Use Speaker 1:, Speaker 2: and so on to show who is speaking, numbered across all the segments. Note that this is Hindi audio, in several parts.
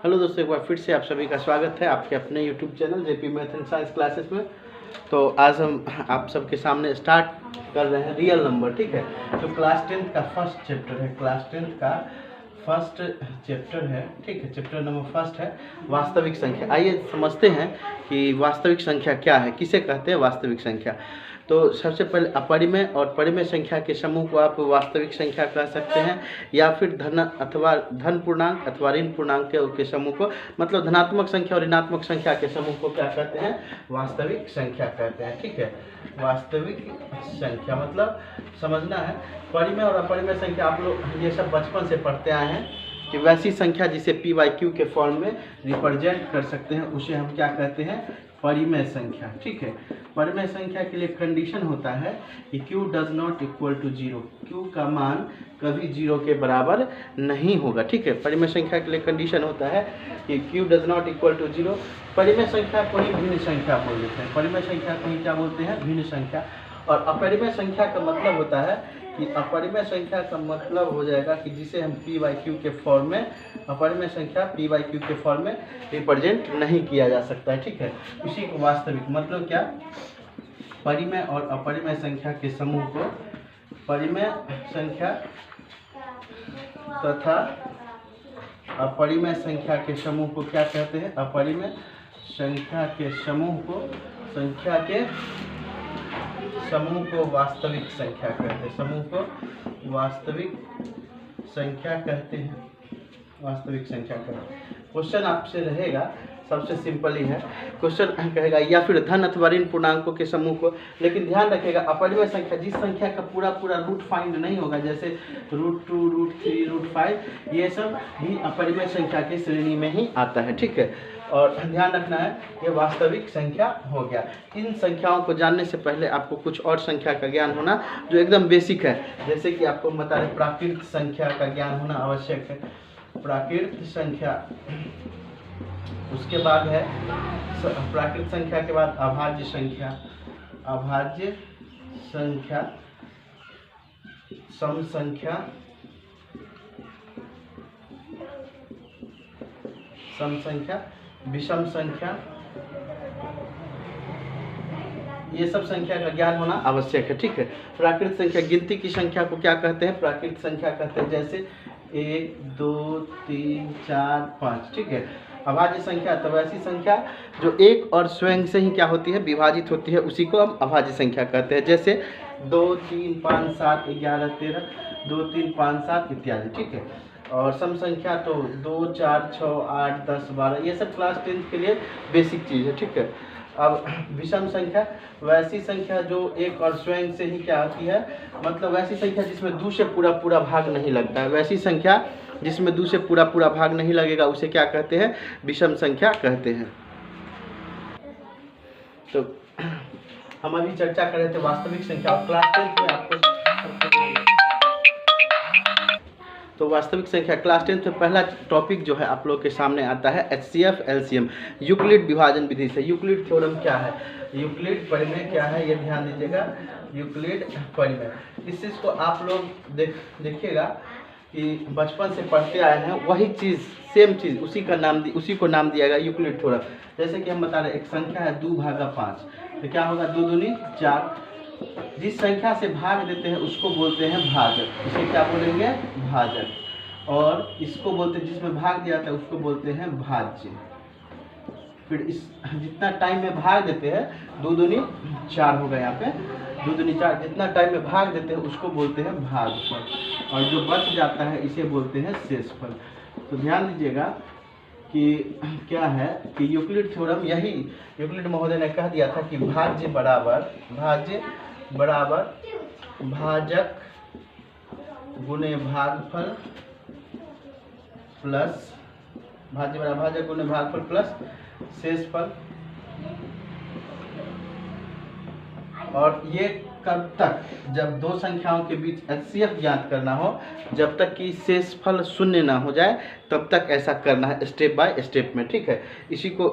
Speaker 1: हेलो दोस्तों, एक बार फिर से आप सभी का स्वागत है आपके अपने YouTube channel JP math and science classes में। तो आज हम आप सबके सामने स्टार्ट कर रहे हैं रियल नंबर। ठीक है, जो क्लास 10th का फर्स्ट चैप्टर है, क्लास 10th का फर्स्ट चैप्टर है। ठीक है, चैप्टर नंबर फर्स्ट है वास्तविक संख्या। आइए समझते हैं कि वास्तविक संख्या क्या है, किसे कहते हैं वास्तविक संख्या। तो सबसे पहले अपरिमेय और परिमेय संख्या के समूह को आप वास्तविक संख्या कह सकते हैं, या फिर धन पूर्णांक अथवा ऋण पूर्णांक के समूह को, मतलब धनात्मक संख्या और ऋणात्मक संख्या के समूह को क्या कहते हैं, वास्तविक संख्या कहते हैं। ठीक है, वास्तविक संख्या मतलब समझना है। परिमेय और अपरिमेय संख्या आप लोग ये सब बचपन से पढ़ते आए हैं कि वैसी संख्या जिसे पी बाई क्यू के फॉर्म में रिप्रेजेंट कर सकते हैं उसे हम क्या कहते हैं, परिमेय संख्या। ठीक है, परिमेय संख्या के लिए कंडीशन होता है कि q does not equal to zero, q का मान कभी जीरो के बराबर नहीं होगा। ठीक है, परिमेय संख्या के लिए कंडीशन होता है कि q does not equal to zero. परिमेय संख्या को ही भिन्न संख्या बोल देते हैं, परिमेय संख्या को ही क्या बोलते हैं, भिन्न संख्या। और अपरिमेय संख्या का मतलब होता है कि अपरिमेय संख्या का मतलब हो जाएगा कि जिसे हम p बाई क्यू के फॉर्म में, अपरिमेय संख्या p बाई क्यू के फॉर्म में रिप्रेजेंट नहीं किया जा सकता है। ठीक है, इसी को वास्तविक मतलब क्या, परिमेय और अपरिमेय संख्या के समूह को परिमेय संख्या तथा अपरिमेय संख्या के समूह को क्या कहते हैं, अपरिमेय संख्या के समूह को वास्तविक संख्या कहते हैं, समूह को वास्तविक संख्या कहते हैं, वास्तविक संख्या कहते हैं। क्वेश्चन आपसे रहेगा, सबसे सिंपल ही है क्वेश्चन, कहेगा या फिर धन अथवा ऋण पूर्णांकों के समूह को, लेकिन ध्यान रखिएगा अपरिमेय संख्या जिस संख्या का पूरा रूट फाइंड नहीं होगा, जैसे √2, √3, √5, ये सब भी अपरिमेय संख्या की श्रेणी में ही आता है। ठीक है, और ध्यान रखना है ये वास्तविक संख्या हो गया। इन संख्याओं को जानने से पहले आपको कुछ और संख्या का ज्ञान होना जो एकदम बेसिक है, जैसे कि आपको बता रहे प्राकृत संख्या का ज्ञान होना आवश्यक है, प्राकृत संख्या। उसके बाद है प्राकृत संख्या के बाद अभाज्य संख्या, अभाज्य संख्या, सम संख्या, सम संख्या, विषम संख्या, ये सब संख्या का ज्ञान होना आवश्यक है। ठीक है, प्राकृत संख्या गिनती की संख्या को क्या कहते हैं, प्राकृत संख्या कहते हैं, जैसे 1, 2, 3, 4, 5। ठीक है, अभाज्य संख्या तो ऐसी संख्या जो एक और स्वयं से ही क्या होती है, विभाजित होती है, उसी को हम अभाज्य संख्या कहते हैं, जैसे 2, 3, 5, 7, 11, 13, 2, 3, 5, 7 इत्यादि। ठीक है, और सम संख्या तो 2, 4, 6, 8, 10, 12, ये सब क्लास 10th के लिए बेसिक चीज़ है। ठीक है, अब विषम संख्या वैसी संख्या जो एक और स्वयं से ही क्या होती है, मतलब वैसी संख्या जिसमें 2 से पूरा भाग नहीं लगता है, वैसी संख्या जिसमें 2 से पूरा भाग नहीं लगेगा उसे क्या कहते हैं, विषम संख्या कहते हैं। तो हम अभी चर्चा कर रहे थे वास्तविक संख्या, और क्लास 10th में आपको, तो वास्तविक संख्या क्लास 10th में पहला टॉपिक जो है आप लोग के सामने आता है HCF LCM, यूक्लिड विभाजन विधि से। यूक्लिड थ्योरम क्या है, यूक्लिड परिमेय क्या है, ये ध्यान दीजिएगा, यूक्लिड परिमेय। इस चीज़ को आप लोग देखिएगा कि बचपन से पढ़ते आए हैं, वही चीज़, सेम चीज़, उसी को नाम दिया गया यूक्लिड थ्योरम। जैसे कि हम बता रहे हैं एक संख्या है 2/5, तो क्या होगा, 2 दूनी 4। जिस संख्या से भाग देते हैं उसको बोलते हैं भाजक, इसे क्या बोलेंगे, भाजक। और इसको बोलते हैं, जिसमें भाग दिया था उसको बोलते हैं भाज्य। फिर इस जितना टाइम में भाग देते हैं, 2 दूनी 4 होगा, यहाँ पे 2 दूनी 4, जितना टाइम में भाग देते हैं उसको बोलते हैं भागफल, और जो बच जाता है इसे बोलते हैं शेषफल। तो ध्यान दीजिएगा कि क्या है कि यूक्लिड थ्योरम, यही यूक्लिड महोदय ने कह दिया था कि भाज्य बराबर भाजक गुणे भागफल प्लस, भाज्य बराबर भाजक गुणे भागफल प्लस शेषफल। और ये कब तक, जब दो संख्याओं के बीच HCF ज्ञात करना हो, जब तक कि शेषफल 0 ना हो जाए तब तक ऐसा करना है, स्टेप बाय स्टेप में। ठीक है, इसी को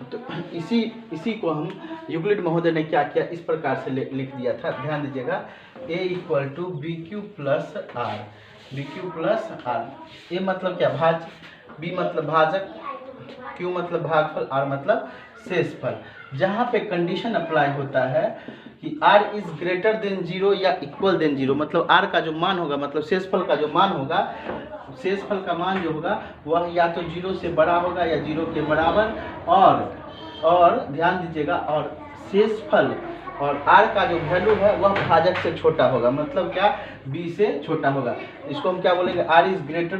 Speaker 1: तो इसी को हम यूक्लिड महोदय ने क्या किया, इस प्रकार से लिख दिया था, ध्यान दीजिएगा, a = bq + r। B Q plus R. A मतलब क्या, भाज्य, बी मतलब भाजक, क्यू मतलब भागफल, आर मतलब शेषफल। जहाँ पे कंडीशन अप्लाई होता है कि r इज ग्रेटर देन 0 या इक्वल देन 0, मतलब r का जो मान होगा, मतलब शेषफल का जो मान होगा, शेषफल का मान जो होगा वह या तो 0 से बड़ा होगा या 0 के बराबर, और ध्यान दीजिएगा, और शेषफल और r का जो वैल्यू है वह भाजक से छोटा होगा, मतलब क्या, b से छोटा होगा। इसको हम क्या बोलेंगे, r इज ग्रेटर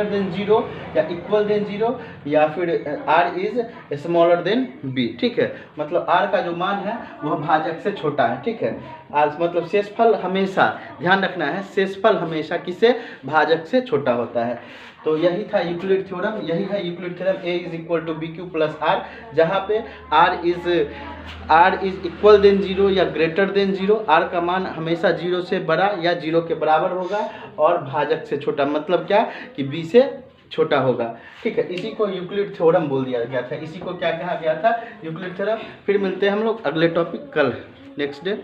Speaker 1: देन 0 या इक्वल देन 0, या फिर r is smaller than b, ठीक है। मतलब r का जो मान है वह भाजक से छोटा है, ठीक है। आज मतलब शेषफल हमेशा, ध्यान रखना है, शेषफल हमेशा किससे, भाजक से छोटा होता है। तो यही था यूक्लिड थ्योरम, यही है Euclid theorem, a is equal to b Q plus r, जहाँ पे r इज इक्वल देन 0 या ग्रेटर देन 0, r का मान हमेशा 0 से बड़ा या 0 के बराबर होगा, और भाजक से छोटा, मतलब क्या कि b से छोटा होगा, ठीक है। इसी को यूक्लिड थ्योरम बोल दिया गया था, इसी को क्या कहा गया था, यूक्लिड थ्योरम। फिर मिलते हैं हम लोग अगले टॉपिक कल, नेक्स्ट डे।